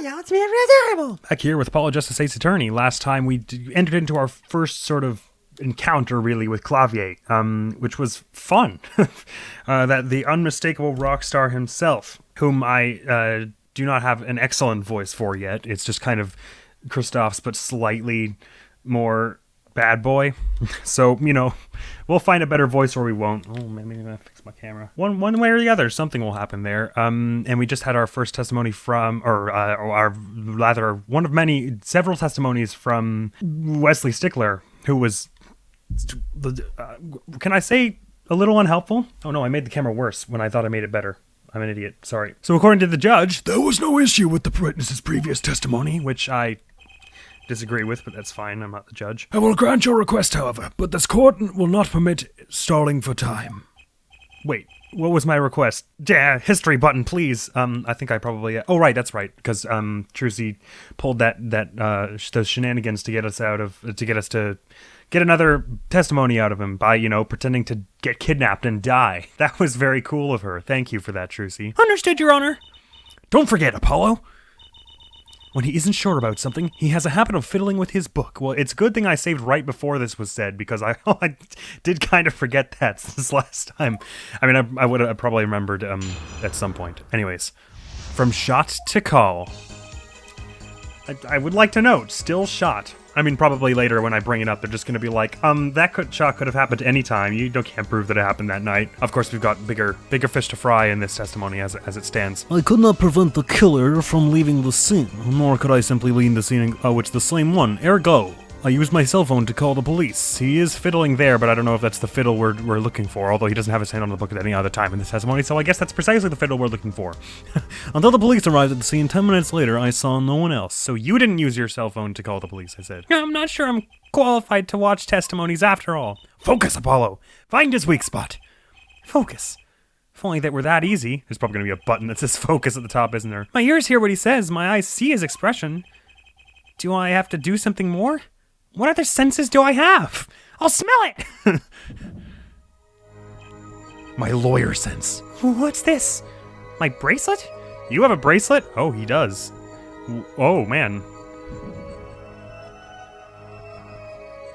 yeah, it's terrible. Back here with Apollo Justice State's Attorney. Last time we entered into our first sort of encounter, really, with Clavier, which was fun. That the unmistakable rock star himself, whom I do not have an excellent voice for yet. It's just kind of Christoph's, but slightly more bad boy. So, you know, we'll find a better voice or we won't. Oh, man, maybe I'm gonna fix my camera. One way or the other, something will happen there. And we just had our first testimony from, one of several testimonies from Wesley Stickler, who was, can I say, a little unhelpful? Oh no, I made the camera worse when I thought I made it better. I'm an idiot, sorry. So according to the judge, there was no issue with the witness's previous testimony, which I disagree with, but that's fine, I'm not the judge. I will grant your request, however, but this court will not permit stalling for time. Wait, what was my request? Yeah, history button, please. I think I probably... Oh, right, that's right, because Trucy pulled those shenanigans to get us to get another testimony out of him by, you know, pretending to get kidnapped and die. That was very cool of her. Thank you for that, Trucy. Understood, Your Honor. Don't forget, Apollo. When he isn't sure about something, he has a habit of fiddling with his book. Well, it's a good thing I saved right before this was said, because I did kind of forget that this last time. I mean, I would have probably remembered at some point. Anyways, from shot to call. I would like to note, still shot. I mean, probably later when I bring it up, they're just going to be like, shot could have happened any time. You can't prove that it happened that night. Of course, we've got bigger fish to fry in this testimony as it stands. I could not prevent the killer from leaving the scene, nor could I simply leave the scene which the same one. Ergo, I used my cell phone to call the police. He is fiddling there, but I don't know if that's the fiddle we're looking for, although he doesn't have his hand on the book at any other time in this testimony, so I guess that's precisely the fiddle we're looking for. Until the police arrived at the scene 10 minutes later, I saw no one else. So you didn't use your cell phone to call the police, I said. I'm not sure I'm qualified to watch testimonies after all. Focus, Apollo! Find his weak spot! Focus. If only that were that easy. There's probably going to be a button that says focus at the top, isn't there? My ears hear what he says, my eyes see his expression. Do I have to do something more? What other senses do I have? I'll smell it! My lawyer sense. What's this? My bracelet? You have a bracelet? Oh, he does. Oh, man.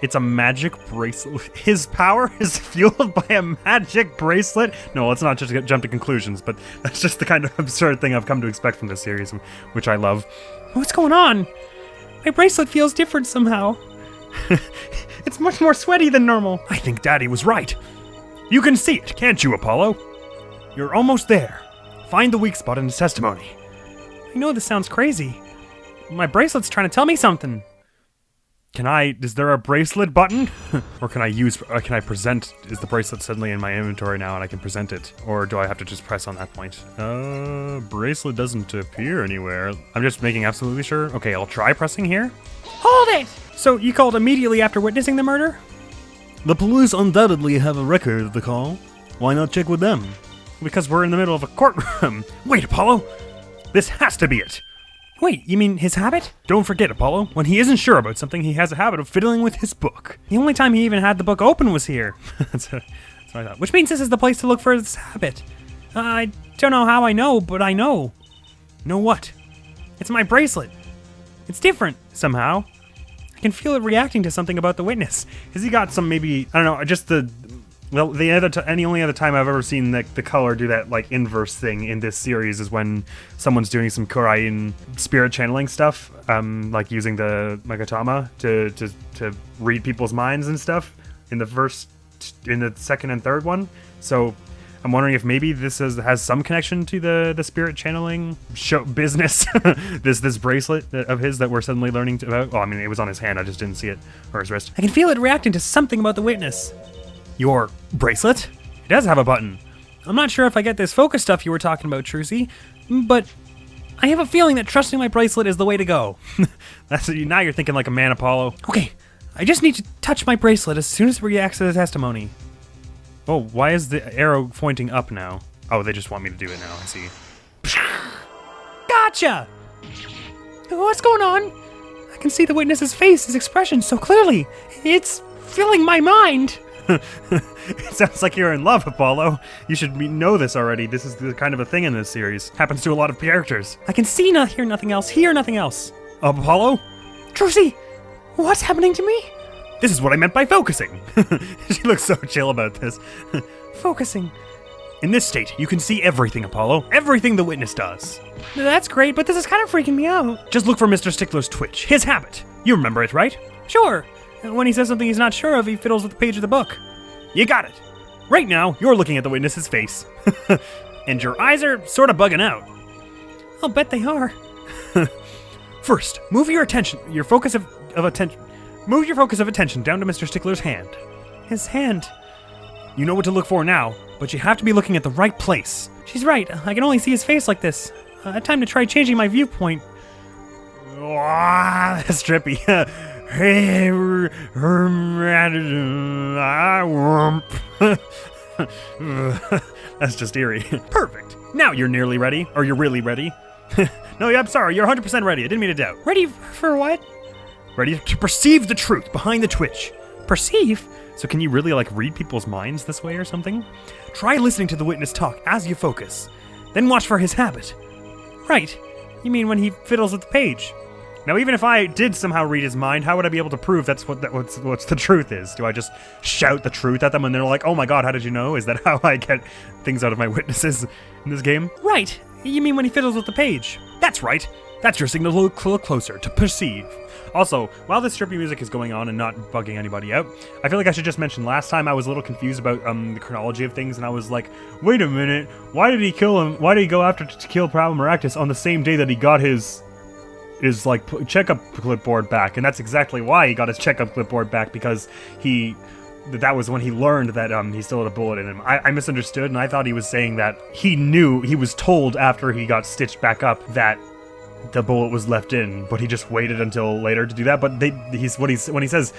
It's a magic bracelet. His power is fueled by a magic bracelet? No, let's not just jump to conclusions, but that's just the kind of absurd thing I've come to expect from this series, which I love. What's going on? My bracelet feels different somehow. It's much more sweaty than normal. I think Daddy was right. You can see it, can't you, Apollo? You're almost there. Find the weak spot in his testimony. I know this sounds crazy. My bracelet's trying to tell me something. Is there a bracelet button? Or can I present, is the bracelet suddenly in my inventory now and I can present it? Or do I have to just press on that point? Bracelet doesn't appear anywhere. I'm just making absolutely sure. Okay, I'll try pressing here. Hold it! So you called immediately after witnessing the murder? The police undoubtedly have a record of the call. Why not check with them? Because we're in the middle of a courtroom. Wait, Apollo! This has to be it! Wait, you mean his habit? Don't forget, Apollo, when he isn't sure about something, he has a habit of fiddling with his book. The only time he even had the book open was here. That's what I thought. Which means this is the place to look for this habit. I don't know how I know, but I know. Know what? It's my bracelet. It's different, somehow. I can feel it reacting to something about the witness. Has he got some maybe, I don't know, just the only other time I've ever seen the color do that like inverse thing in this series is when someone's doing some Korean spirit channeling stuff, like using the Magatama to read people's minds and stuff in the second and third one. So I'm wondering if maybe this has some connection to the spirit channeling show business. this bracelet of his that we're suddenly learning about. Oh, I mean, it was on his hand. I just didn't see it, or his wrist. I can feel it reacting to something about the witness. Your bracelet? It does have a button. I'm not sure if I get this focus stuff you were talking about, Trucy, but I have a feeling that trusting my bracelet is the way to go. Now you're thinking like a man, Apollo. Okay, I just need to touch my bracelet as soon as it reacts to the testimony. Oh, why is the arrow pointing up now? Oh, they just want me to do it now, I see. Gotcha! What's going on? I can see the witness's face, his expression so clearly. It's filling my mind. It sounds like you're in love, Apollo. You should know this already. This is the kind of a thing in this series. Happens to a lot of characters. I can see, hear nothing else, hear nothing else. Apollo? Drusy, what's happening to me? This is what I meant by focusing. She looks so chill about this. Focusing. In this state, you can see everything, Apollo. Everything the witness does. That's great, but this is kind of freaking me out. Just look for Mr. Stickler's twitch, his habit. You remember it, right? Sure. When he says something he's not sure of, he fiddles with the page of the book. You got it. Right now, you're looking at the witness's face. And your eyes are sort of bugging out. I'll bet they are. First, move your focus of attention down to Mr. Stickler's hand. His hand. You know what to look for now, but you have to be looking at the right place. She's right. I can only see his face like this. Time to try changing my viewpoint. That's trippy. That's just eerie. Perfect. Now you're nearly ready. Or you're really ready. No, I'm sorry. You're 100% ready. I didn't mean to doubt. Ready for what? Ready to perceive the truth behind the twitch. Perceive? So can you really, read people's minds this way or something? Try listening to the witness talk as you focus. Then watch for his habit. Right. You mean when he fiddles with the page? Now, even if I did somehow read his mind, how would I be able to prove what's the truth is? Do I just shout the truth at them and they're like, oh my god, how did you know? Is that how I get things out of my witnesses in this game? Right. You mean when he fiddles with the page? That's right. That's your signal to look closer, to perceive. Also, while this trippy music is going on and not bugging anybody out, I feel like I should just mention last time I was a little confused about the chronology of things, and I was like, wait a minute, why did he kill him? Why did he go after to kill Mmmishter on the same day that he got his checkup clipboard back? And that's exactly why he got his checkup clipboard back, because that was when he learned that he still had a bullet in him. I misunderstood, and I thought he was saying that he was told after he got stitched back up that the bullet was left in, but he just waited until later to do that. But when he says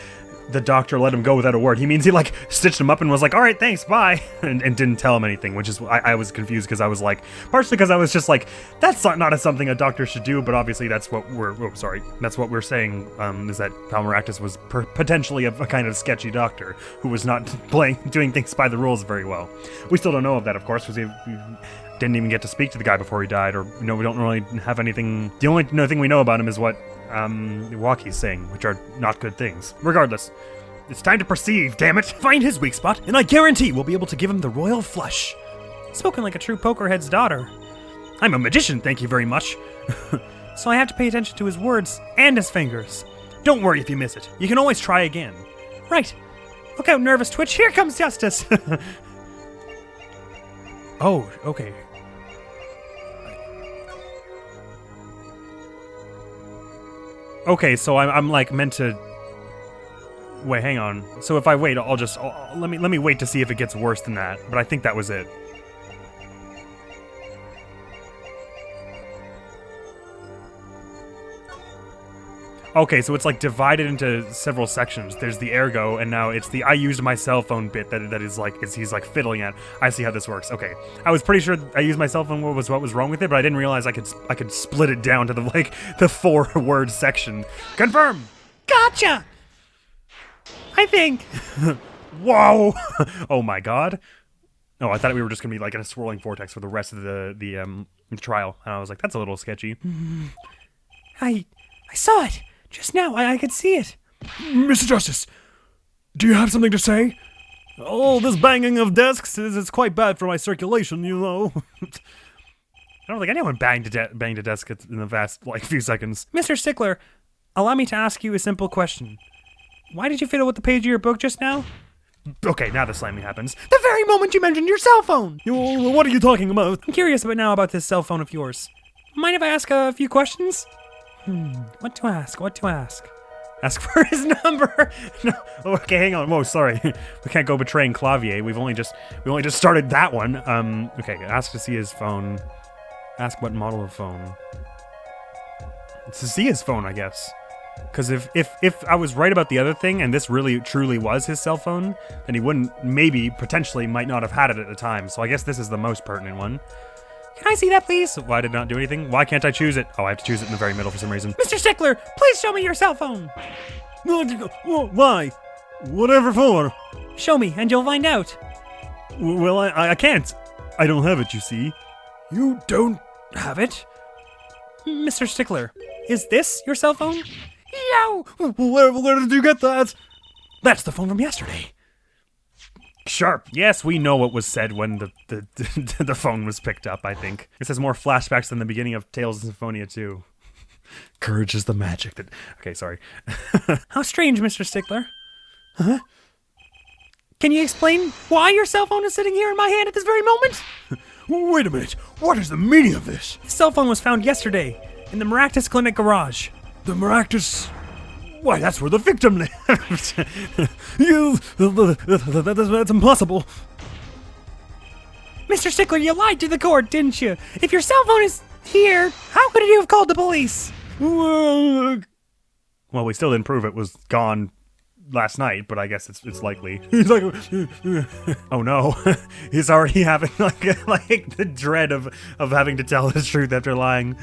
the doctor let him go without a word, he means he stitched him up and was like, all right, thanks, bye, and didn't tell him anything, which is I was confused, because I was like, partially because I was just like, that's not something a doctor should do, but obviously that's what we're saying, is that Mmmishter was potentially a kind of sketchy doctor who was not doing things by the rules very well. We still don't know of that, of course, because we didn't even get to speak to the guy before he died, or we don't really have anything. The only thing we know about him is what Walkie's saying, which are not good things. Regardless, it's time to perceive, damn it! Find his weak spot, and I guarantee we'll be able to give him the royal flush. Spoken like a true pokerhead's daughter. I'm a magician, thank you very much. So I have to pay attention to his words and his fingers. Don't worry if you miss it. You can always try again. Right. Look out, nervous twitch. Here comes justice. Oh, okay. Okay, so I'm meant to. Wait, hang on. So if I wait, let me wait to see if it gets worse than that. But I think that was it. Okay, so it's divided into several sections. There's the ergo, and now it's the I used my cell phone bit that is he's fiddling at. I see how this works. Okay, I was pretty sure I used my cell phone what was wrong with it, but I didn't realize I could split it down to the 4-word section. Confirm. Gotcha. I think. Whoa. Oh my god. Oh, I thought we were just gonna be in a swirling vortex for the rest of the trial, and I was like, that's a little sketchy. I saw it. Just now, I could see it. Mr. Justice, do you have something to say? Oh, this banging of desks is quite bad for my circulation, you know. I don't think anyone banged a desk in the past, few seconds. Mr. Stickler, allow me to ask you a simple question. Why did you fiddle with the page of your book just now? Okay, now the slamming happens. The very moment you mentioned your cell phone! What are you talking about? I'm curious about this cell phone of yours. Mind if I ask a few questions? What to ask? Ask for his number. No. Okay, hang on. Whoa, sorry. We can't go betraying Clavier. We only just started that one. Okay, ask to see his phone. Ask what model of phone. It's to see his phone, I guess. Because if I was right about the other thing, and this really truly was his cell phone, then he potentially might not have had it at the time. So I guess this is the most pertinent one. Can I see that, please? Why did it not do anything? Why can't I choose it? Oh, I have to choose it in the very middle for some reason. Mr. Stickler, please show me your cell phone. Why? Whatever for? Show me, and you'll find out. Well, I can't. I don't have it, you see. You don't have it? Mr. Stickler, is this your cell phone? Yow! Where did you get that? That's the phone from yesterday. Sharp. Yes, we know what was said when the phone was picked up, I think. This has more flashbacks than the beginning of Tales of Symphonia 2. Courage is the magic that... Okay, sorry. How strange, Mr. Stickler. Huh? Can you explain why your cell phone is sitting here in my hand at this very moment? Wait a minute. What is the meaning of this? The cell phone was found yesterday in the Maractus Clinic garage. The Maractus... Why, that's where the victim lived. That's impossible. Mr. Stickler, you lied to the court, didn't you? If your cell phone is here, how could you have called the police? Well, we still didn't prove it was gone last night, but I guess it's likely. He's like... Oh no. He's already having like the dread of having to tell the truth after lying.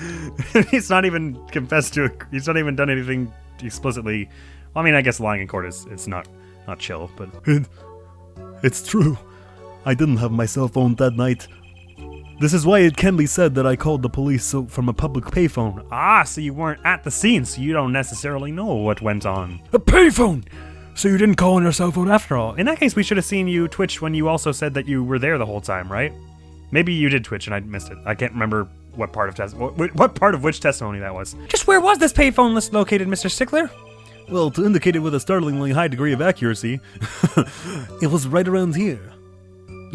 He's not even confessed to it. He's not even done anything explicitly. Well, I mean, I guess lying in court is not chill, but it's true. I didn't have my cell phone that night. This is why it can be said that I called the police from a public payphone. Ah, so you weren't at the scene, so you don't necessarily know what went on. A payphone! So you didn't call on your cell phone After all, in that case, we should have seen you twitch when you also said that you were there the whole time, right? Maybe you did twitch and I missed it. I can't remember what part of which testimony that was. Just where was this payphone list located, Mr. Stickler? Well, to indicate it with a startlingly high degree of accuracy, it was right around here.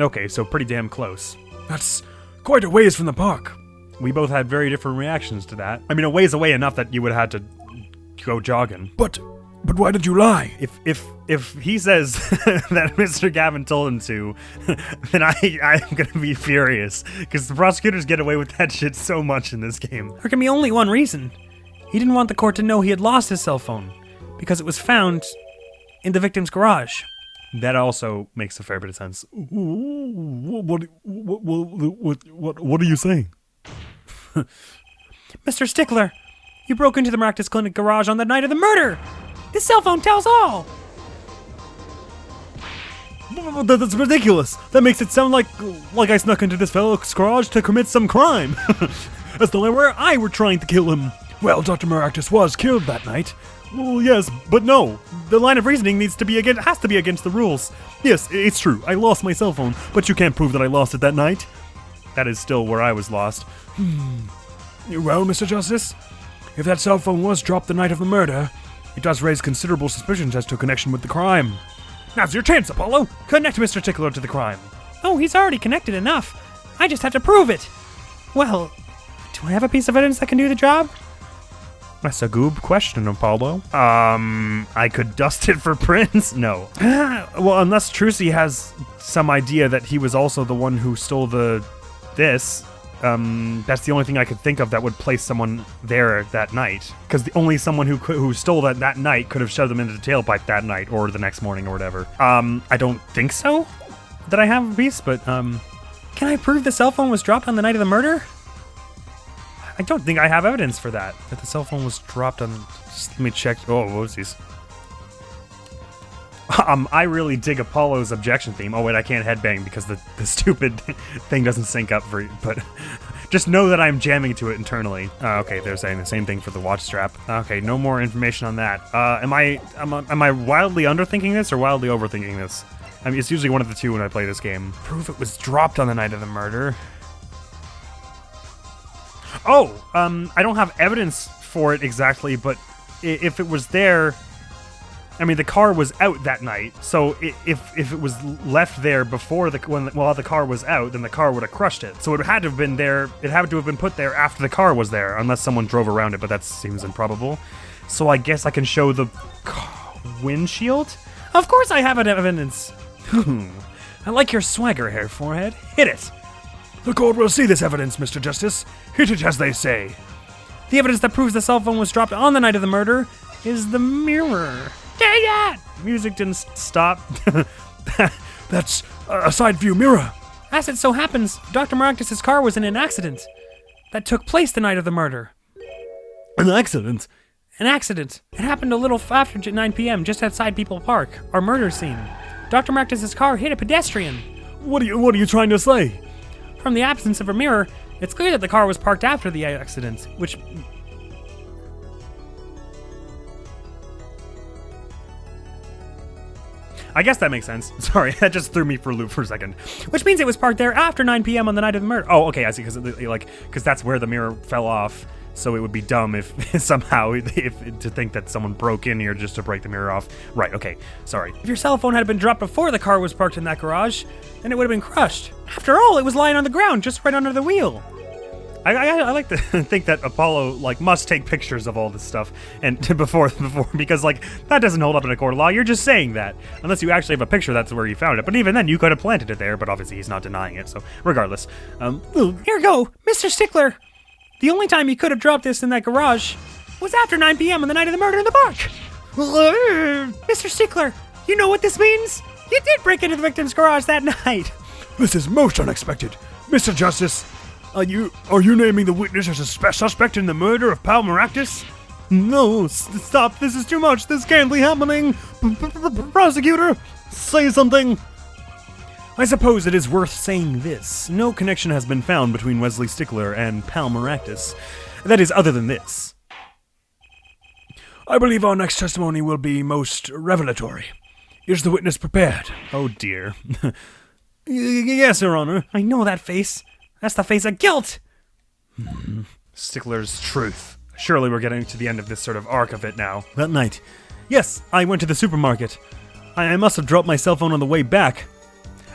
Okay, so pretty damn close. That's quite a ways from the park. We both had very different reactions to that. I mean, a ways away enough that you would have had to go jogging. But why did you lie? If he says that Mr. Gavin told him to, then I'm gonna be furious. Because the prosecutors get away with that shit so much in this game. There can be only one reason. He didn't want the court to know he had lost his cell phone. Because it was found in the victim's garage. That also makes a fair bit of sense. What are you saying? Mr. Stickler, you broke into the Maractus Clinic garage on the night of the murder! This cell phone tells all! That's ridiculous! That makes it sound like I snuck into this fellow's garage to commit some crime! As though I were trying to kill him! Well, Dr. Maractus was killed that night. Well, yes, but no. The line of reasoning has to be against the rules. Yes, it's true. I lost my cell phone, but you can't prove that I lost it that night. That is still where I was lost. Well, Mr. Justice, if that cell phone was dropped the night of the murder, it does raise considerable suspicions as to a connection with the crime. Now's your chance, Apollo. Connect Mr. Stickler to the crime. Oh, he's already connected enough. I just have to prove it. Well, do I have a piece of evidence that can do the job? That's a goob question, Apollo. I could dust it for prints? No. Well, unless Trucy has some idea that he was also the one who stole this. That's the only thing I could think of that would place someone there that night. Because only someone who stole that night could have shoved them into the tailpipe that night or the next morning or whatever. I don't think so that I have a piece, but can I prove the cell phone was dropped on the night of the murder? I don't think I have evidence for that the cell phone was dropped on... Just let me check. Oh, whoopsies. I really dig Apollo's objection theme. Oh, wait, I can't headbang because the stupid thing doesn't sync up for you, but just know that I'm jamming to it internally. Okay, they're saying the same thing for the watch strap. Okay, no more information on that. Am I wildly underthinking this or wildly overthinking this? I mean, it's usually one of the two when I play this game. Prove it was dropped on the night of the murder. Oh, I don't have evidence for it exactly, but if it was there, I mean, the car was out that night, so if it was left there before while the car was out, then the car would have crushed it. So it had to have been there. It had to have been put there after the car was there, unless someone drove around it, but that seems improbable. So I guess I can show the windshield. Of course, I have evidence. I like your swagger, hair forehead. Hit it. The court will see this evidence, Mr. Justice. Hit it as they say. The evidence that proves the cell phone was dropped on the night of the murder is the mirror. Dang it! Music didn't stop. That's a side view mirror. As it so happens, Dr. Maractus' car was in an accident that took place the night of the murder. An accident? An accident. It happened a little after 9 p.m. just outside People Park, our murder scene. Dr. Marcus's car hit a pedestrian. What are you trying to say? From the absence of a mirror, it's clear that the car was parked after the accident, which... I guess that makes sense. Sorry, that just threw me for a loop for a second. Which means it was parked there after 9 p.m. on the night of the murder. Oh, okay, I see, because that's where the mirror fell off. So it would be dumb if somehow to think that someone broke in here just to break the mirror off. Right, okay, sorry. If your cell phone had been dropped before the car was parked in that garage, then it would have been crushed. After all, it was lying on the ground just right under the wheel. I like to think that Apollo must take pictures of all this stuff and before because that doesn't hold up in a court of law. You're just saying that unless you actually have a picture that's where you found it. But even then, you could have planted it there. But obviously, he's not denying it. So regardless, here you go, Mr. Stickler. The only time you could have dropped this in that garage was after 9 p.m. on the night of the murder in the park. Mr. Stickler, you know what this means? You did break into the victim's garage that night. This is most unexpected, Mr. Justice. Are you naming the witness as a suspect in the murder of Pal Maractus? No, stop, this is too much, this can't be happening. Prosecutor, say something. I suppose it is worth saying this. No connection has been found between Wesley Stickler and Pal Maractus. That is, other than this. I believe our next testimony will be most revelatory. Is the witness prepared? Oh dear. Yes, Your Honor. I know that face. That's the face of guilt! Stickler's truth. Surely we're getting to the end of this sort of arc of it now. That night. Yes, I went to the supermarket. I must have dropped my cell phone on the way back.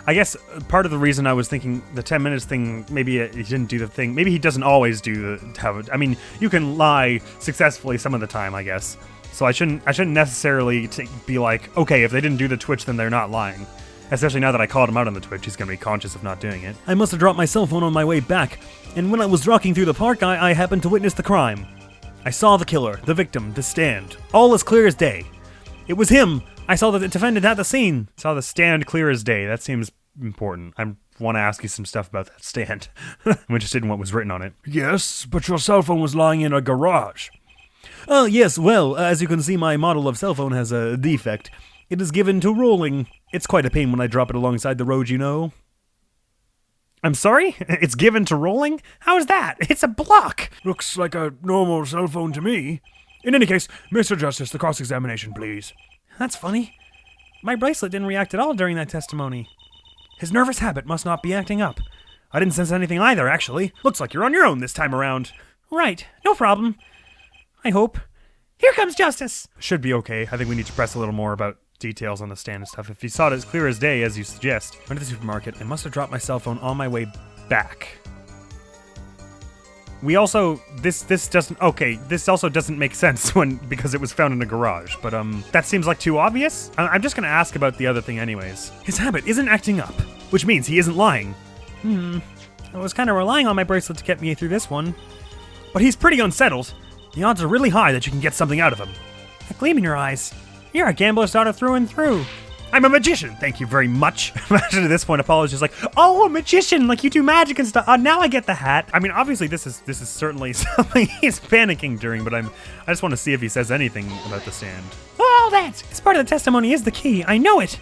I guess part of the reason I was thinking the 10 minutes thing, maybe he didn't do the thing. Maybe he doesn't always do I mean, you can lie successfully some of the time, I guess. So I shouldn't necessarily be like, okay, if they didn't do the Twitch, then they're not lying. Especially now that I called him out on the Twitch, he's going to be conscious of not doing it. I must have dropped my cell phone on my way back, and when I was walking through the park, I happened to witness the crime. I saw the killer, the victim, the stand, all as clear as day. It was him. I saw the defendant at the scene. Saw the stand clear as day. That seems important. I want to ask you some stuff about that stand. I'm interested in what was written on it. Yes, but your cell phone was lying in a garage. Yes, well, as you can see, my model of cell phone has a defect. It is given to rolling. It's quite a pain when I drop it alongside the road, you know. I'm sorry? It's given to rolling? How is that? It's a block! Looks like a normal cell phone to me. In any case, Mr. Justice, the cross-examination, please. That's funny. My bracelet didn't react at all during that testimony. His nervous habit must not be acting up. I didn't sense anything either, actually. Looks like you're on your own this time around. Right, no problem. I hope. Here comes justice! Should be okay. I think we need to press a little more about details on the stand and stuff. If you saw it as clear as day, as you suggest. Went to the supermarket. I must have dropped my cell phone on my way back. We also, this also doesn't make sense because it was found in a garage, but that seems like too obvious. I'm just gonna ask about the other thing anyways. His habit isn't acting up, which means he isn't lying. I was kind of relying on my bracelet to get me through this one. But he's pretty unsettled. The odds are really high that you can get something out of him. That gleam in your eyes. You're a gambler's daughter through and through. I'm a magician, thank you very much. Imagine at this point Apollo's just like, oh, a magician, like you do magic and stuff. Now I get the hat. I mean, obviously this is certainly something he's panicking during, but I just want to see if he says anything about the stand. Oh, that! This part of the testimony is the key, I know it.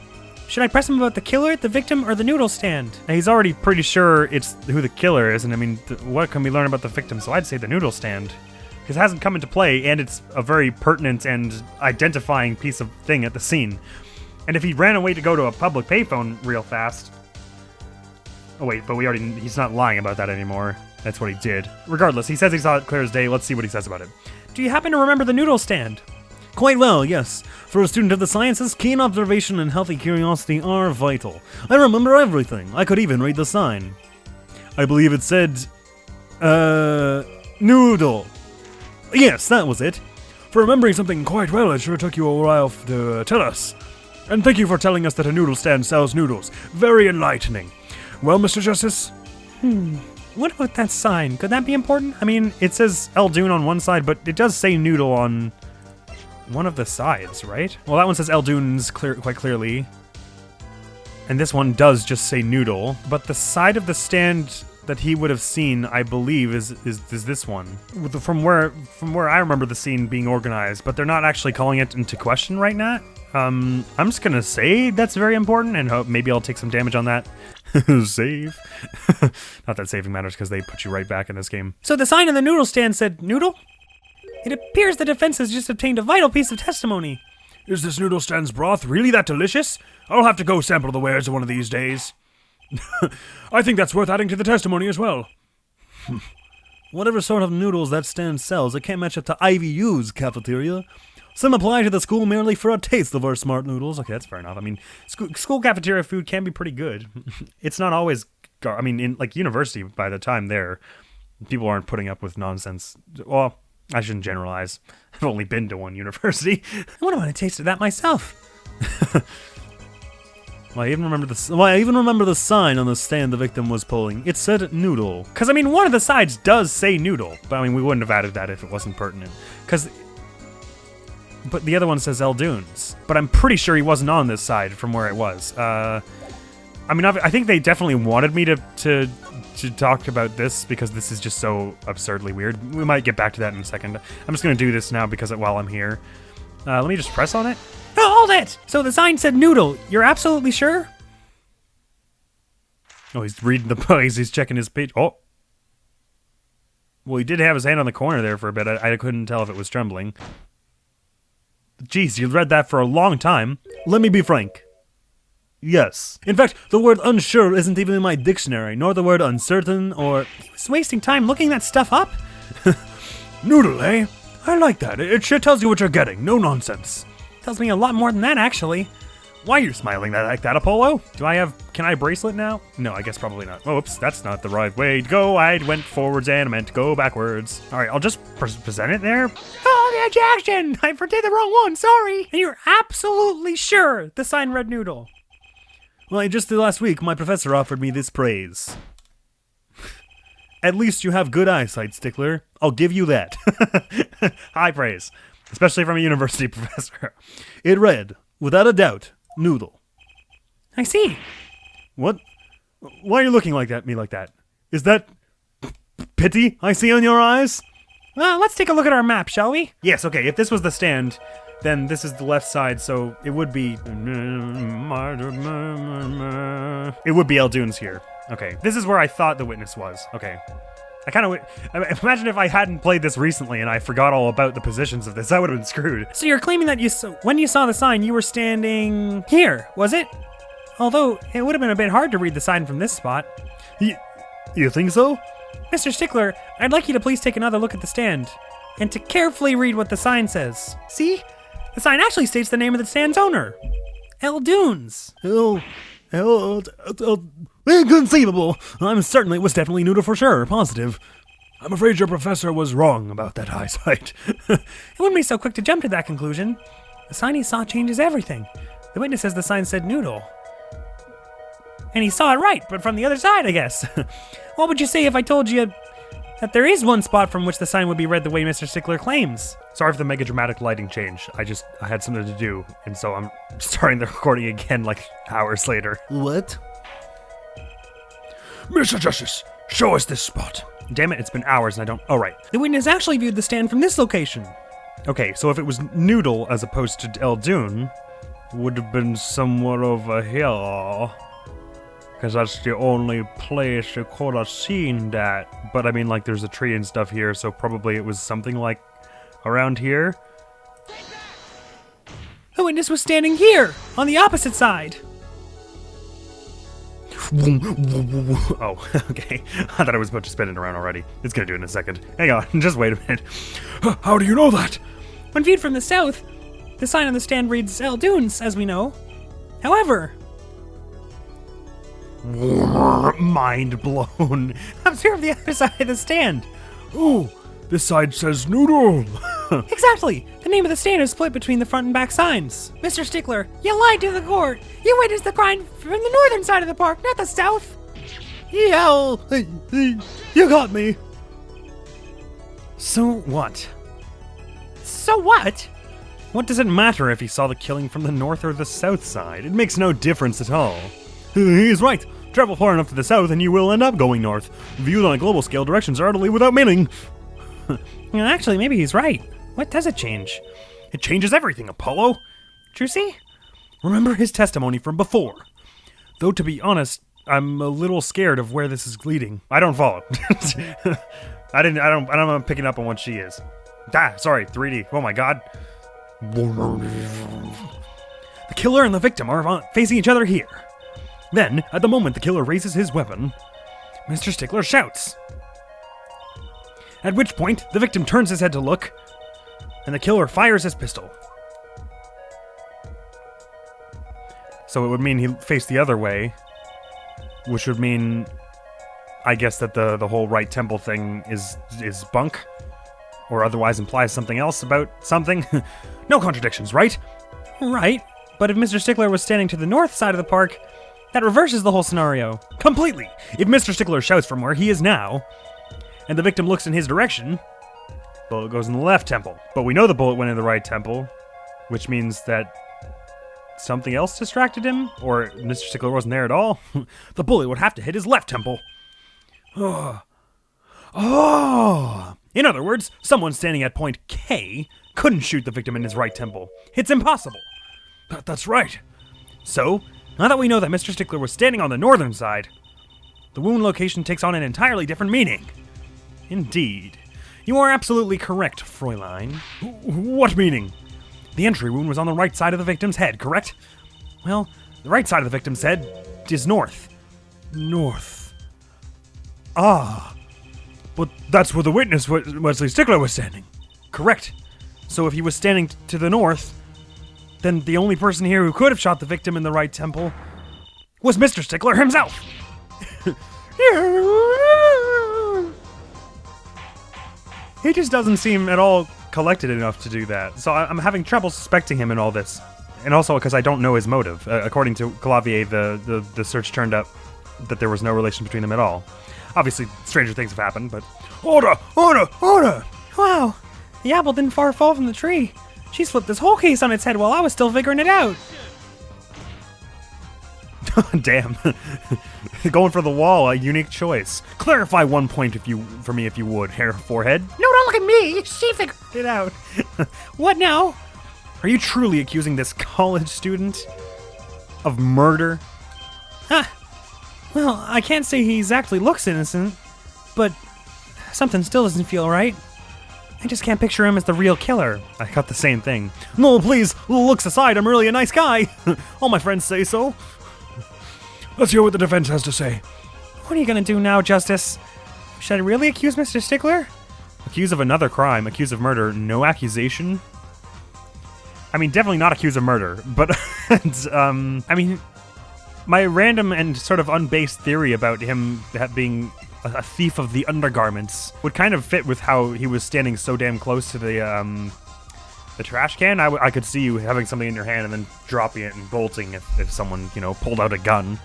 Should I press him about the killer, the victim, or the noodle stand? Now, he's already pretty sure it's who the killer is, and I mean, what can we learn about the victim? So I'd say the noodle stand. Because it hasn't come into play, and it's a very pertinent and identifying piece of thing at the scene. And if he ran away to go to a public payphone real fast... Oh wait, but he's not lying about that anymore. That's what he did. Regardless, he says he saw it clear as day. Let's see what he says about it. Do you happen to remember the noodle stand? Quite well, yes. For a student of the sciences, keen observation and healthy curiosity are vital. I remember everything. I could even read the sign. I believe it said... noodle. Yes, that was it. For remembering something quite well, it sure took you a while to tell us. And thank you for telling us that a noodle stand sells noodles. Very enlightening. Well, Mr. Justice? What about that sign? Could that be important? I mean, it says Eldoon on one side, but it does say noodle on one of the sides, right? Well, that one says Eldoon's quite clearly. And this one does just say noodle. But the side of the stand that he would have seen, I believe, is this one. From where I remember the scene being organized, but they're not actually calling it into question right now. I'm just gonna say that's very important, and hope maybe I'll take some damage on that. Save. Not that saving matters because they put you right back in this game. So the sign on the noodle stand said, noodle? It appears the defense has just obtained a vital piece of testimony. Is this noodle stand's broth really that delicious? I'll have to go sample the wares one of these days. I think that's worth adding to the testimony as well. Whatever sort of noodles that stand sells, it can't match up to IVU's cafeteria. Some apply to the school merely for a taste of our smart noodles. Okay, that's fair enough. I mean, school cafeteria food can be pretty good. It's not always, I mean, in like university, by the time there, people aren't putting up with nonsense. Well, I shouldn't generalize. I've only been to one university. I wouldn't want to taste that myself. Well, I even remember the sign on the stand the victim was pulling. It said noodle. Because, I mean, one of the sides does say noodle. But, I mean, we wouldn't have added that if it wasn't pertinent. But the other one says Eldunes. But I'm pretty sure he wasn't on this side from where it was. I mean, I think they definitely wanted me to talk about this because this is just so absurdly weird. We might get back to that in a second. I'm just going to do this now because while I'm here. Let me just press on it. Oh, hold it! So the sign said noodle. You're absolutely sure? Oh, he's reading the book. He's checking his page. Oh. Well, he did have his hand on the corner there for a bit. I couldn't tell if it was trembling. Jeez, you read that for a long time. Let me be frank. Yes. In fact, the word unsure isn't even in my dictionary, nor the word uncertain or... He was wasting time looking that stuff up? Noodle, eh? I like that. It sure tells you what you're getting. No nonsense. Tells me a lot more than that, actually. Why are you smiling like that, Apollo? Can I bracelet now? No, I guess probably not. Oh, oops, that's not the right way to go. I went forwards and I meant to go backwards. All right, I'll just present it there. Oh, the ejection! I did the wrong one, sorry. And you're absolutely sure the sign read noodle. Well, just last week, my professor offered me this praise. At least you have good eyesight, Stickler. I'll give you that. High praise. Especially from a university professor. It read, without a doubt, noodle. I see. What? Why are you looking at me like that? Is that pity I see on your eyes? Well, let's take a look at our map, shall we? Yes, okay, if this was the stand, then this is the left side, so it would be... It would be Eldunes here. Okay, this is where I thought the witness was. Okay. Imagine if I hadn't played this recently and I forgot all about the positions of this. I would have been screwed. So you're claiming that when you saw the sign, you were standing here, was it? Although, it would have been a bit hard to read the sign from this spot. You think so? Mr. Stickler, I'd like you to please take another look at the stand, and to carefully read what the sign says. See? The sign actually states the name of the stand's owner. Eldunes. Inconceivable. I'm certain it was definitely noodle for sure. Positive. I'm afraid your professor was wrong about that eyesight. It wouldn't be so quick to jump to that conclusion. The sign he saw changes everything. The witness says the sign said noodle. And he saw it right, but from the other side, I guess. What would you say if I told you that there is one spot from which the sign would be read the way Mr. Stickler claims? Sorry for the mega dramatic lighting change. I had something to do, and so I'm starting the recording again like hours later. What? Mr. Justice, show us this spot. Damn it, it's been hours and I don't... Oh, right. The witness actually viewed the stand from this location. Okay, so if it was noodle as opposed to Eldune, it would have been somewhere over here. Because that's the only place you could have seen that. But I mean, like, there's a tree and stuff here, so probably it was something like around here. The witness was standing here, on the opposite side. Oh, okay. I thought I was about to spin it around already. It's gonna do it in a second. Hang on, just wait a minute. How do you know that? When viewed from the south, the sign on the stand reads Eldunes, as we know. However... Mind blown. Observe the other side of the stand. Oh, this side says noodle. Exactly. The name of the stand is split between the front and back signs. Mr. Stickler, you lied to the court. You witnessed the crime from the northern side of the park, not the south. Yeah, you got me. So what? So what? What does it matter if he saw the killing from the north or the south side? It makes no difference at all. He's right. Travel far enough to the south and you will end up going north. Viewed on a global scale, directions are utterly without meaning. Actually, maybe he's right. What does it change? It changes everything, Apollo. Juicy? Remember his testimony from before. Though, to be honest, I'm a little scared of where this is leading. I don't follow. I'm picking up on what she is. Sorry, 3D. Oh my god. The killer and the victim are facing each other here. Then, at the moment the killer raises his weapon, Mr. Stickler shouts. At which point, the victim turns his head to look, and the killer fires his pistol. So it would mean he faced the other way, which would mean, I guess, that the whole right temple thing is bunk, or otherwise implies something else about something. No contradictions, right? Right, but if Mr. Stickler was standing to the north side of the park, that reverses the whole scenario. Completely! If Mr. Stickler shouts from where he is now, and the victim looks in his direction, bullet goes in the left temple. But we know the bullet went in the right temple, which means that something else distracted him? Or Mr. Stickler wasn't there at all? The bullet would have to hit his left temple. Oh! In other words, someone standing at point K couldn't shoot the victim in his right temple. It's impossible. That's right. So, now that we know that Mr. Stickler was standing on the northern side, the wound location takes on an entirely different meaning. Indeed. You are absolutely correct, Fräulein. What meaning? The entry wound was on the right side of the victim's head, correct? Well, the right side of the victim's head is north. North. Ah. But that's where the witness, Wesley Stickler, was standing. Correct. So if he was standing to the north, then the only person here who could have shot the victim in the right temple was Mr. Stickler himself. He just doesn't seem at all collected enough to do that. So I'm having trouble suspecting him in all this. And also because I don't know his motive. According to Clavier, the search turned up that there was no relation between them at all. Obviously, stranger things have happened, but... Order! Wow, the apple didn't far fall from the tree. She flipped this whole case on its head while I was still figuring it out. Damn. Going for the wall, a unique choice. Clarify one point for me if you would, Hair Forehead. No, don't look at me. She figured it out. What now? Are you truly accusing this college student of murder? Well, I can't say he exactly looks innocent, but something still doesn't feel right. I just can't picture him as the real killer. I got the same thing. No, please, looks aside, I'm really a nice guy. All my friends say so. Let's hear what the defense has to say. What are you gonna do now, Justice? Should I really accuse Mr. Stickler? Accused of another crime, accused of murder, no accusation? I mean, definitely not accused of murder, but, I mean, my random and sort of unbased theory about him being a thief of the undergarments would kind of fit with how he was standing so damn close to the trash can. I could see you having something in your hand and then dropping it and bolting if someone, pulled out a gun.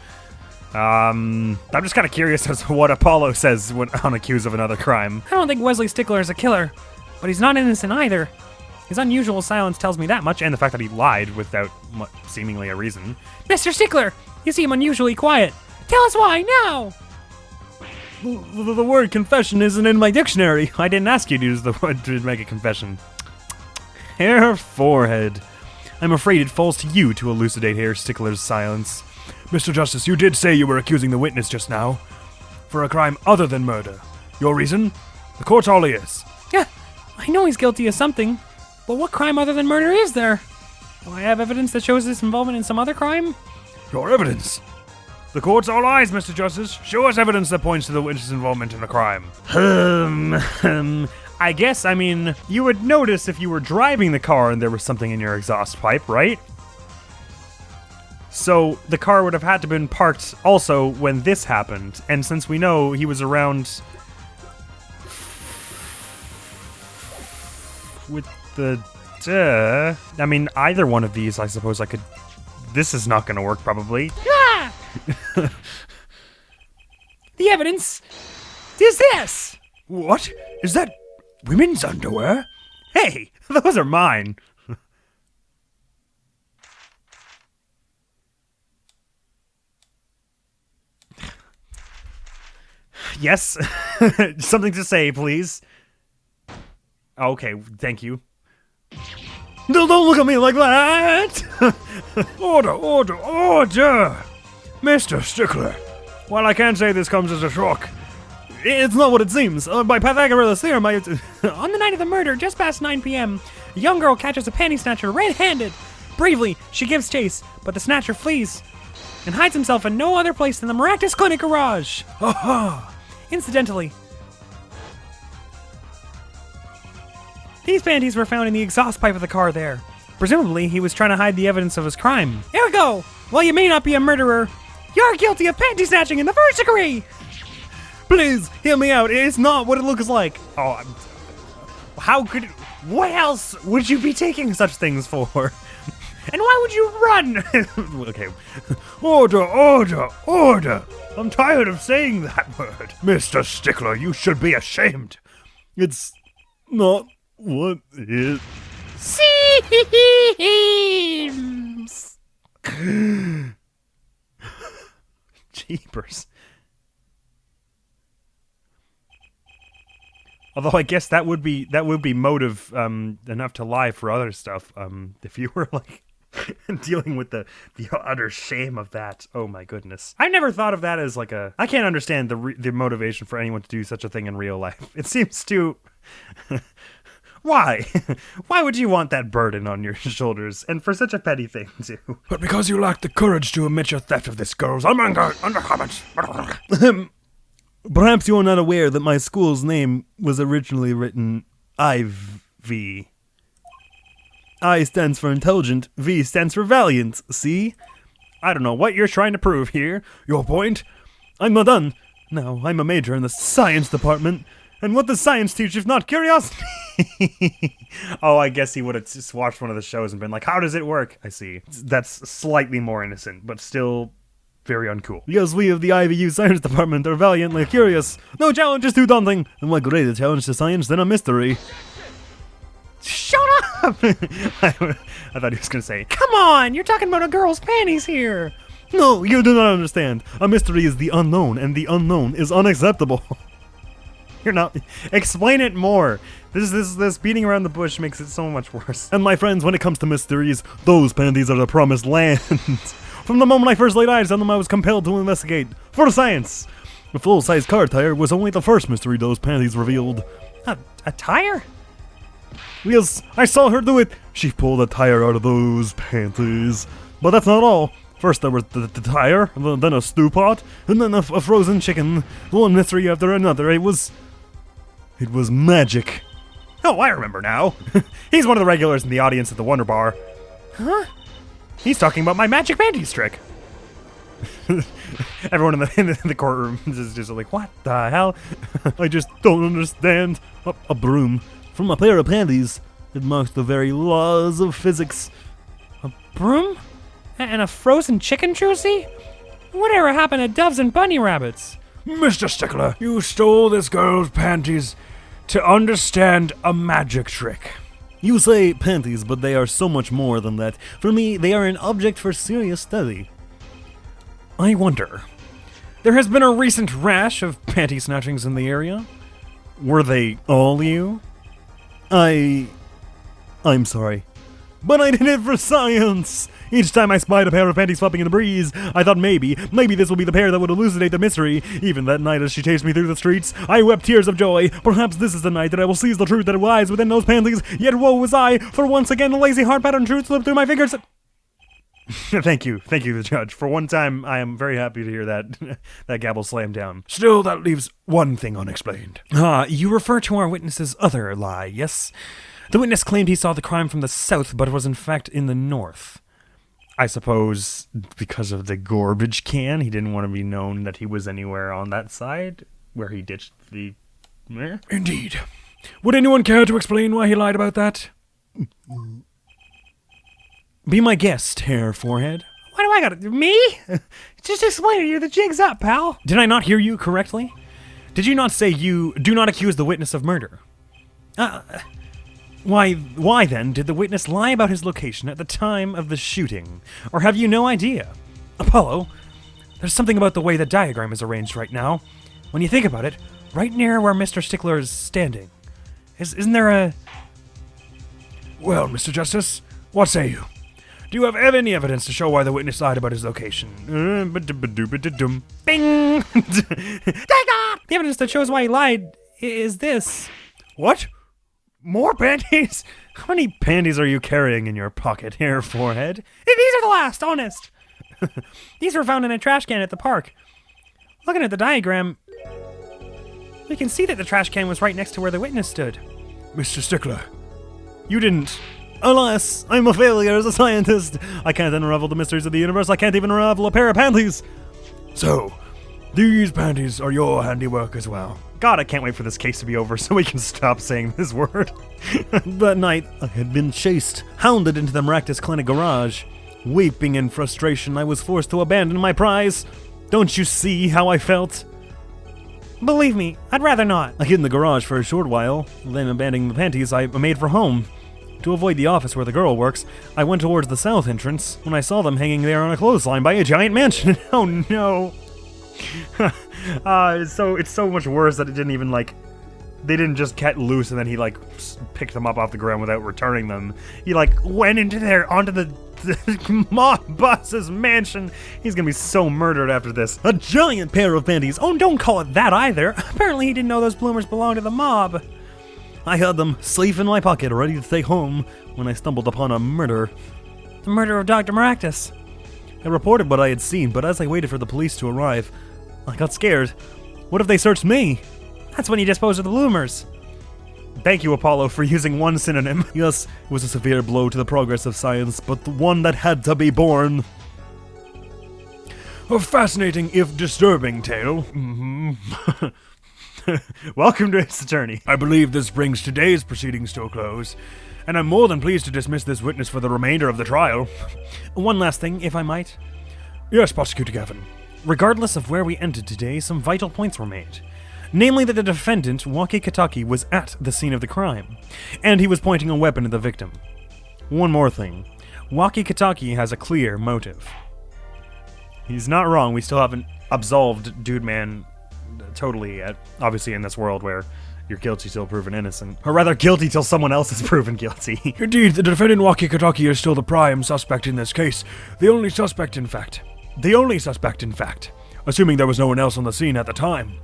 I'm just kind of curious as to what Apollo says when on accused of another crime. I don't think Wesley Stickler is a killer, but he's not innocent either. His unusual silence tells me that much, And the fact that he lied without seemingly a reason. Mr. Stickler, you seem unusually quiet. Tell us why now! The word confession isn't in my dictionary. I didn't ask you to use the word to make a confession. Hair Forehead. I'm afraid it falls to you to elucidate Hair Stickler's silence. Mr. Justice, you did say you were accusing the witness just now for a crime other than murder. Your reason? The court's all ears. Yeah, I know he's guilty of something, but what crime other than murder is there? Do I have evidence that shows his involvement in some other crime? Your evidence? The court's all eyes, Mr. Justice. Show us evidence that points to the witness's involvement in the crime. I guess, you would notice if you were driving the car and there was something in your exhaust pipe, right? So the car would have had to have been parked also when this happened, and since we know he was around with the either one of these, I suppose I could. This is not going to work, probably. Ah! The evidence is this. What? Is that women's underwear? Hey, those are mine. Yes? Something to say, please? Okay, thank you. Don't look at me like that! Order, order, order! Mr. Stickler. While I can't say this comes as a shock, it's not what it seems. By Pythagoras' theorem, On the night of the murder, just past 9 p.m., a young girl catches a panty snatcher red-handed. Bravely, she gives chase, but the snatcher flees and hides himself in no other place than the Maractus Clinic garage. Aha! Incidentally, these panties were found in the exhaust pipe of the car there. Presumably, he was trying to hide the evidence of his crime. Ergo, while you may not be a murderer, you're guilty of panty snatching in the first degree! Please, hear me out. It's not what it looks like. Oh, how could... What else would you be taking such things for? And why would you run? Okay. Order, order, order! I'm tired of saying that word. Mr. Stickler, you should be ashamed. It's not what it Seems. Jeepers. Although I guess that would be motive enough to lie for other stuff. If you were like dealing with the utter shame of that. Oh my goodness. I never thought of that as like a... I can't understand the motivation for anyone to do such a thing in real life. It seems too... Why? Why would you want that burden on your shoulders? And for such a petty thing, too. But because you lacked the courage to admit your theft of this girl's undergarments. Perhaps you are not aware that my school's name was originally written IV. I stands for intelligent, V stands for valiant, see? I don't know what you're trying to prove here. Your point? I'm not done. Now, I'm a major in the science department. And what does science teach if not curiosity? Oh, I guess he would have just watched one of the shows and been like, how does it work? I see. That's slightly more innocent, but still very uncool. Because we of the IVU science department are valiantly curious. No challenge is too daunting. And what greater challenge to science than a mystery? Shut up! I thought he was going to say, Come on, you're talking about a girl's panties here. No, you do not understand. A mystery is the unknown, and the unknown is unacceptable. you're not... Explain it more. This beating around the bush makes it so much worse. And my friends, when it comes to mysteries, those panties are the promised land. From the moment I first laid eyes on them, I was compelled to investigate. For science! The full-size car tire was only the first mystery those panties revealed. A tire? Yes, I saw her do it. She pulled a tire out of those panties. But that's not all. First there was the tire, then a stew pot, and then a frozen chicken. One mystery after another. It was magic. Oh, I remember now. He's one of the regulars in the audience at the Wonder Bar. Huh? He's talking about my magic panties trick. Everyone in the courtroom is just like, what the hell? I just don't understand. A broom. From a pair of panties. It marks the very laws of physics. A broom? And a frozen chicken, Trucy? Whatever happened to doves and bunny rabbits? Mr. Stickler, you stole this girl's panties to understand a magic trick. You say panties, but they are so much more than that. For me, they are an object for serious study. I wonder. There has been a recent rash of panty snatchings in the area. Were they all you? I'm sorry. But I did it for science! Each time I spied a pair of panties flopping in the breeze, I thought maybe this will be the pair that would elucidate the mystery. Even that night as she chased me through the streets, I wept tears of joy. Perhaps this is the night that I will seize the truth that lies within those panties. Yet woe was I, for once again the lazy heart pattern truth slipped through my fingers. Thank you, the judge. For one time, I am very happy to hear that gavel slam down. Still, that leaves one thing unexplained. You refer to our witness's other lie, yes? The witness claimed he saw the crime from the south, but was in fact in the north. I suppose because of the garbage can, he didn't want to be known that he was anywhere on that side, where he ditched the... Indeed. Would anyone care to explain why he lied about that? Be my guest, Hair Forehead. Why do I gotta... Me? Just explain it, you're the jig's up, pal. Did I not hear you correctly? Did you not say you do not accuse the witness of murder? Why then did the witness lie about his location at the time of the shooting? Or have you no idea? Apollo, there's something about the way the diagram is arranged right now. When you think about it, right near where Mr. Stickler is standing. Isn't there a... Well, Mr. Justice, What say you? Do you have any evidence to show why the witness lied about his location? Bing! The evidence that shows why he lied is this. What? More panties? How many panties are you carrying in your pocket here, forehead? These are the last, honest. These were found in a trash can at the park. Looking at the diagram, we can see that the trash can was right next to where the witness stood. Mr. Stickler, you didn't... Alas, I'm a failure as a scientist. I can't unravel the mysteries of the universe. I can't even unravel a pair of panties. So, these panties are your handiwork as well. God, I can't wait for this case to be over so we can stop saying this word. That night, I had been chased, hounded into the Maractus Clinic garage. Weeping in frustration, I was forced to abandon my prize. Don't you see how I felt? Believe me, I'd rather not. I hid in the garage for a short while, then abandoning the panties, I made for home. To avoid the office where the girl works, I went towards the south entrance when I saw them hanging there on a clothesline by a giant mansion. Oh no. It's so much worse that it didn't even they didn't just get loose and then he picked them up off the ground without returning them. He went into there onto the mob boss's mansion. He's gonna be so murdered after this. A giant pair of panties. Oh, don't call it that either. Apparently he didn't know those bloomers belonged to the mob. I had them safe in my pocket, ready to take home, when I stumbled upon a murder. The murder of Dr. Maractus. I reported what I had seen, but as I waited for the police to arrive, I got scared. What if they searched me? That's when you disposed of the bloomers. Thank you, Apollo, for using one synonym. Yes, it was a severe blow to the progress of science, but the one that had to be born. A fascinating, if disturbing, tale. Welcome to Ace Attorney. I believe this brings today's proceedings to a close, and I'm more than pleased to dismiss this witness for the remainder of the trial. One last thing, if I might. Yes, Prosecutor Gavin. Regardless of where we ended today, some vital points were made. Namely that the defendant, Waki Kataki, was at the scene of the crime, and he was pointing a weapon at the victim. One more thing. Waki Kataki has a clear motive. He's not wrong, we still haven't absolved Dude Man totally yet. Obviously in this world where you're guilty till proven innocent. Or rather, guilty till someone else is proven guilty. Indeed, the defendant Waki Kataki is still the prime suspect in this case. The only suspect, in fact. Assuming there was no one else on the scene at the time.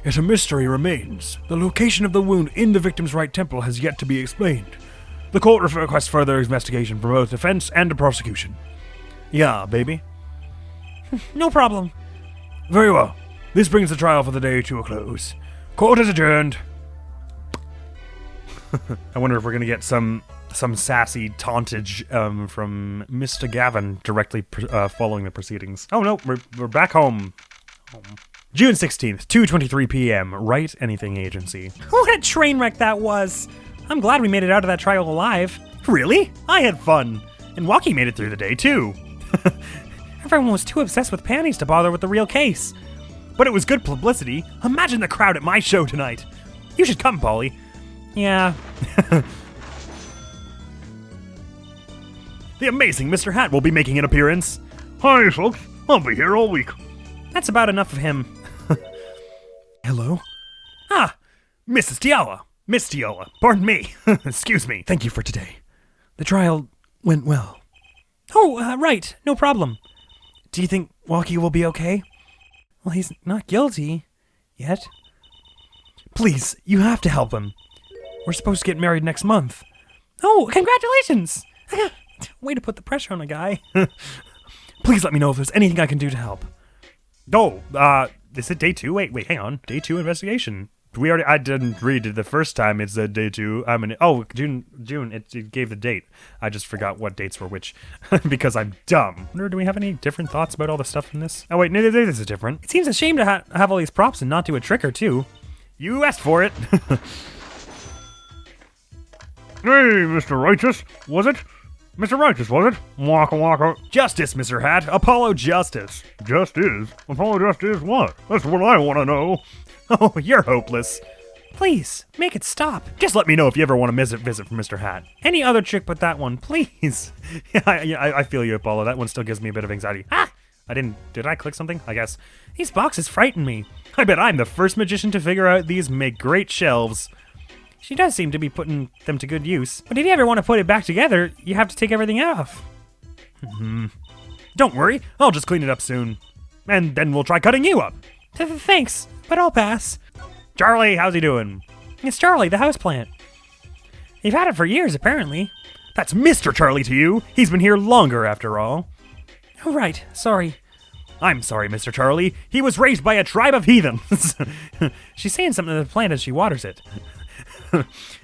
Yet a mystery remains. The location of the wound in the victim's right temple has yet to be explained. The court requests further investigation from both defense and the prosecution. Yeah, baby? No problem. Very well. This brings the trial for the day to a close. Court is adjourned. I wonder if we're gonna get some sassy tauntage from Mr. Gavin directly following the proceedings. Oh no, we're back home. June 16th, 2:23 p.m. Write Anything Agency. What a train wreck that was! I'm glad we made it out of that trial alive. Really? I had fun. And Waki made it through the day too. Everyone was too obsessed with panties to bother with the real case. But it was good publicity. Imagine the crowd at my show tonight. You should come, Polly. Yeah. The amazing Mr. Hat will be making an appearance. Hi, folks. I'll be here all week. That's about enough of him. Hello? Ah, Mrs. Tiala. Miss Tiala. Pardon me. Excuse me. Thank you for today. The trial went well. Oh, right. No problem. Do you think Waki will be okay? Well, he's not guilty. Yet. Please, you have to help him. We're supposed to get married next month. Oh, congratulations! Way to put the pressure on a guy. Please let me know if there's anything I can do to help. Oh, is it day 2? Wait, hang on. Day 2 investigation. I didn't read it the first time. It said day 2. June. It gave the date. I just forgot what dates were which because I'm dumb. Do we have any different thoughts about all the stuff in this? Oh wait, no, this is different. It seems a shame to have all these props and not do a trick or two. You asked for it. Hey, Mr. Righteous, was it? Mr. Righteous, was it? Waka waka. Justice, Mr. Hat. Apollo Justice. Justice? Apollo Justice what? That's what I want to know. Oh, you're hopeless. Please, make it stop. Just let me know if you ever want to visit from Mr. Hat. Any other trick but that one, please. I feel you, Apollo. That one still gives me a bit of anxiety. Ah! Did I click something? I guess. These boxes frighten me. I bet I'm the first magician to figure out these make great shelves. She does seem to be putting them to good use. But if you ever want to put it back together, you have to take everything off. Don't worry, I'll just clean it up soon. And then we'll try cutting you up. Thanks, but I'll pass. Charlie, how's he doing? It's Charlie, the houseplant. You've had it for years, apparently. That's Mr. Charlie to you. He's been here longer, after all. Oh, right. Sorry. I'm sorry, Mr. Charlie. He was raised by a tribe of heathens. She's saying something to the plant as she waters it.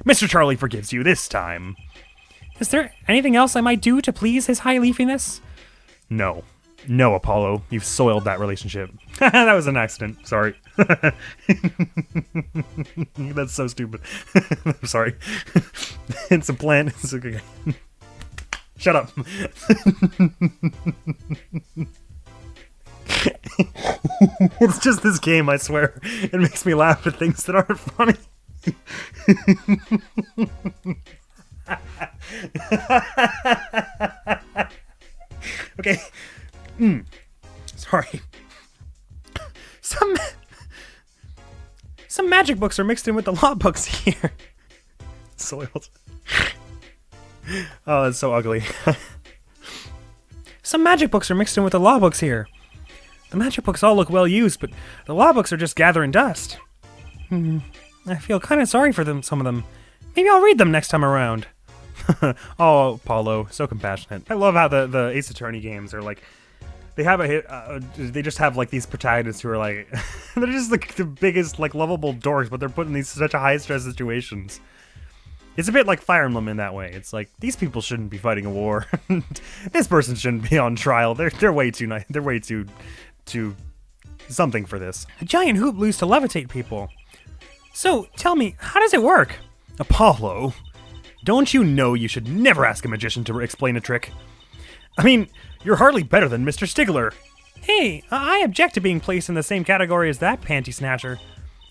Mr. Charlie forgives you this time. Is there anything else I might do to please his high leafiness? No. No, Apollo. You've soiled that relationship. That was an accident. Sorry. That's so stupid. I'm sorry. It's a plant. It's okay. Shut up. It's just this game, I swear. It makes me laugh at things that aren't funny. Okay. Sorry. Some magic books are mixed in with the law books here. Soiled. Oh, that's so ugly. Some magic books are mixed in with the law books here. The magic books all look well used, but the law books are just gathering dust. I feel kind of sorry for them, some of them. Maybe I'll read them next time around. Oh, Paulo, so compassionate. I love how the Ace Attorney games are like, they have they just have like these protagonists who are like, they're just like the biggest like lovable dorks, but they're put in these such high stress situations. It's a bit like Fire Emblem in that way. It's like, these people shouldn't be fighting a war. This person shouldn't be on trial. They're way too nice. They're way too something for this. A giant hoop used to levitate people. So, tell me, how does it work? Apollo, don't you know you should never ask a magician to explain a trick? I mean, you're hardly better than Mr. Stigler. Hey, I object to being placed in the same category as that panty snatcher.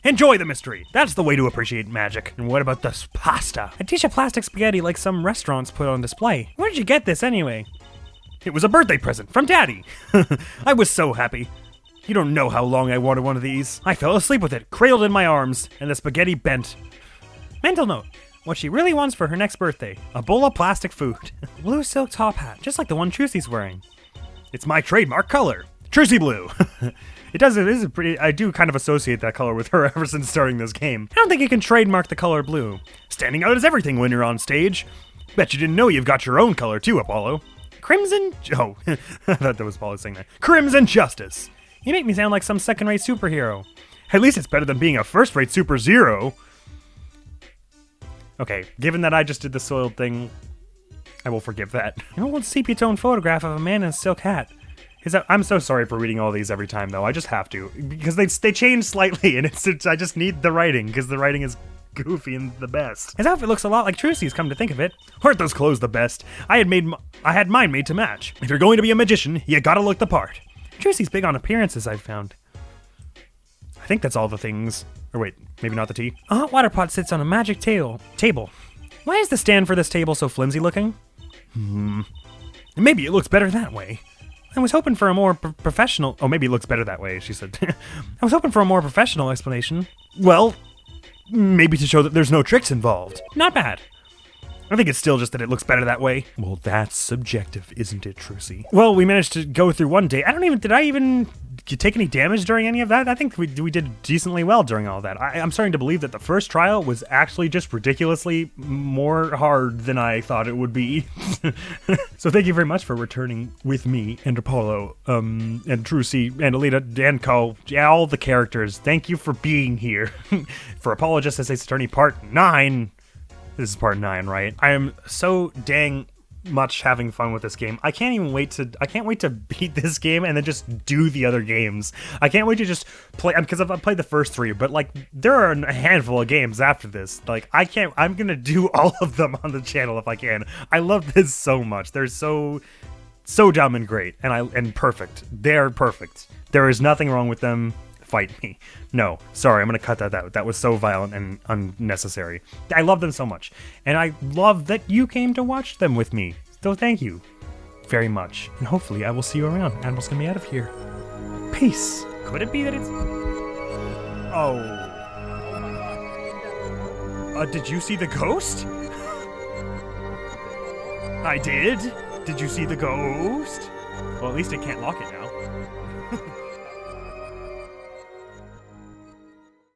Enjoy the mystery. That's the way to appreciate magic. And what about this pasta? A dish of plastic spaghetti like some restaurants put on display. Where did you get this anyway? It was a birthday present from Daddy. I was so happy. You don't know how long I wanted one of these. I fell asleep with it, cradled in my arms, and the spaghetti bent. Mental note. What she really wants for her next birthday. A bowl of plastic food. A blue silk top hat, just like the one Trucy's wearing. It's my trademark color. Trucy blue. It is a pretty, I do kind of associate that color with her ever since starting this game. I don't think you can trademark the color blue. Standing out is everything when you're on stage. Bet you didn't know you've got your own color too, Apollo. Crimson... Oh, I thought that was Apollo saying that. Crimson Justice. You make me sound like some second-rate superhero. At least it's better than being a first-rate super zero. Okay, given that I just did the soiled thing, I will forgive that. An old sepia-tone photograph of a man in a silk hat. I'm so sorry for reading all these every time, though. I just have to. Because they change slightly, and I just need the writing, because the writing is goofy and the best. His outfit looks a lot like Trucy's, come to think of it. Aren't those clothes the best? I had mine made to match. If you're going to be a magician, you gotta look the part. Trucy's big on appearances, I've found. I think that's all the things. Or wait, maybe not the tea. A hot water pot sits on a magic table. Why is the stand for this table so flimsy looking? Maybe it looks better that way. I was hoping for a more professional... Oh, maybe it looks better that way, she said. I was hoping for a more professional explanation. Well, maybe to show that there's no tricks involved. Not bad. I think it's still just that it looks better that way. Well, that's subjective, isn't it, Trucy? Well, we managed to go through one day. Did I even take any damage during any of that? I think we did decently well during all that. I'm starting to believe that the first trial was actually just ridiculously more hard than I thought it would be. So thank you very much for returning with me and Apollo, and Trucy, and Alita, and Co. Yeah, all the characters. Thank you for being here. For Apollo Justice Ace Attorney Part 9. This is Part 9, right? I am so dang much having fun with this game. I can't wait to beat this game and then just do the other games. I can't wait to just play, because I've played the first 3, but like there are a handful of games after this. Like I'm gonna do all of them on the channel if I can. I love this so much. They're so dumb and great and perfect. They're perfect. There is nothing wrong with them. Fight me. No, sorry, I'm gonna cut that out. That was so violent and unnecessary. I love them so much. And I love that you came to watch them with me. So thank you very much. And hopefully I will see you around. Admiral's gonna be out of here. Peace. Could it be that it's... Oh. Did you see the ghost? I did. Did you see the ghost? Well, at least it can't lock it now.